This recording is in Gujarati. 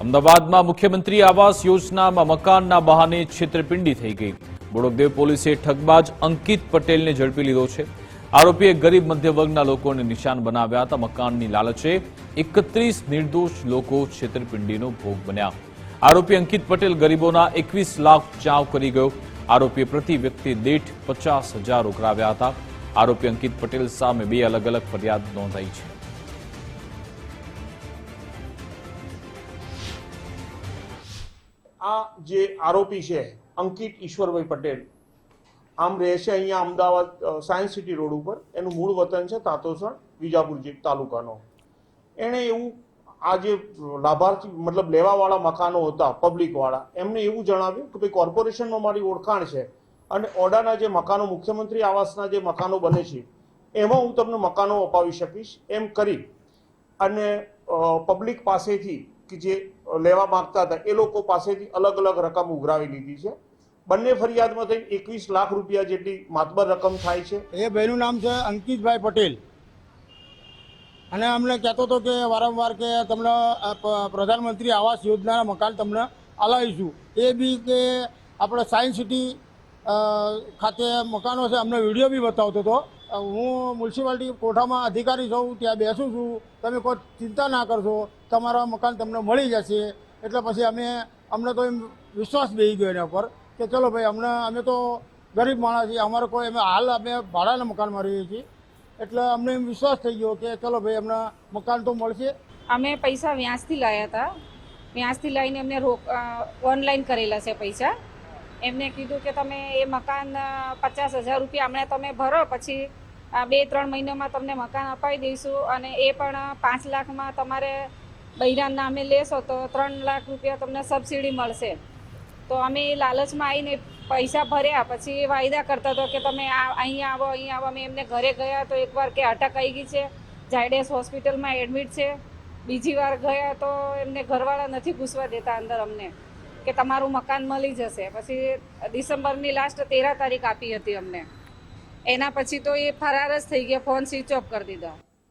અમદાવાદમાં મુખ્યમંત્રી આવાસ યોજનામાં મકાનના બહાને છેતરપિંડી થઈ ગઈ। બોડકદેવ પોલીસે ઠગબાજ અંકિત પટેલને ઝડપી લીધો છે। આરોપીએ ગરીબ મધ્યવર્ગના લોકોને નિશાન બનાવ્યા હતા। મકાનની લાલચે 31 નિર્દોષ લોકો છેતરપિંડીનો ભોગ બન્યા। આરોપી અંકિત પટેલ ગરીબોના 21 લાખ ચાવ કરી ગયો। આરોપીએ પ્રતિ વ્યક્તિ દીઠ 50,000 ઉઘરાવ્યા હતા। આરોપી અંકિત પટેલ સામે 2 અલગ અલગ ફરિયાદ નોંધાઈ છે। આ જે આરોપી છે અંકિત ઈશ્વરભાઈ પટેલ આમ રહે છે અહીંયા અમદાવાદ સાયન્સ સિટી રોડ ઉપર। એનું મૂળ વતન છે તાતોસણ વિજાપુર તાલુકાનો। એણે એવું આ જે લાભાર્થી મતલબ લેવાવાળા મકાનો હતા પબ્લિકવાળા એમને એવું જણાવ્યું કે ભાઈ કોર્પોરેશનમાં મારી ઓળખાણ છે અને ઓડાના જે મકાનો મુખ્યમંત્રી આવાસના જે મકાનો બને છે એમાં હું તમને મકાનો અપાવી શકીશ એમ કરી અને પબ્લિક પાસેથી કે જે લેવા માંગતા હતા એ લોકો પાસેથી અલગ અલગ રકમ ઉઘરાવી લીધી છે। બંને ફરિયાદમાં થઈ 21 લાખ રૂપિયા જેટલી માતબર રકમ થાય છે। એ ભાઈનું નામ છે અંકિતભાઈ પટેલ અને અમને કહેતો હતો કે વારંવાર કે તમને પ્રધાનમંત્રી આવાસ યોજનાના મકાન તમને અલાવીશું। એ બી કે આપણે સાયન્સ સિટી ખાતે મકાનો છે અમને વિડીયો બી બતાવતો હતો। હું મ્યુનિસિપાલિટી કોઠામાં અધિકારી છું, ત્યાં બેસું છું, તમે કોઈ ચિંતા ના કરશો, તમારા મકાન તમને મળી જશે। એટલે પછી અમને તો એમ વિશ્વાસ બેસી ગયો એના પર કે ચલો ભાઈ અમે તો ગરીબ માણસ છીએ, અમારે કોઈ હાલ અમે ભાડાના મકાનમાં રહીએ છીએ એટલે અમને એમ વિશ્વાસ થઈ ગયો કે ચલો ભાઈ અમને મકાન તો મળશે। અમે પૈસા વ્યાજથી લાવ્યા હતા। વ્યાજથી લઈને એમને ઓનલાઈન કરેલા છે પૈસા। એમને કીધું કે તમે એ મકાન 50,000 રૂપિયા હમણાં તમે ભરો, પછી 2-3 મહિનામાં તમને મકાન અપાવી દઈશું અને એ પણ 5 લાખમાં તમારે બૈરાના નામે લેશો તો 3 લાખ રૂપિયા તમને સબસિડી મળશે। તો અમે લાલચમાં આવીને પૈસા ભર્યા, પછી એ વાયદા કરતા હતો કે તમે અહીંયા આવો અહીંયા આવો। અમે એમને ઘરે ગયા તો એકવાર કે અટક આવી ગઈ છે, ઝાયડસ હોસ્પિટલમાં એડમિટ છે। બીજી વાર ગયા તો એમને ઘરવાળા નથી ઘૂસવા દેતા અંદર અમને કે તમારું મકાન મળી જશે। પછી ડિસેમ્બરની લાસ્ટ 13 તારીખ આપી હતી અમને। એના પછી તો એ ફરાર જ થઈ ગયા, ફોન સ્વિચ ઓફ કરી દીધો।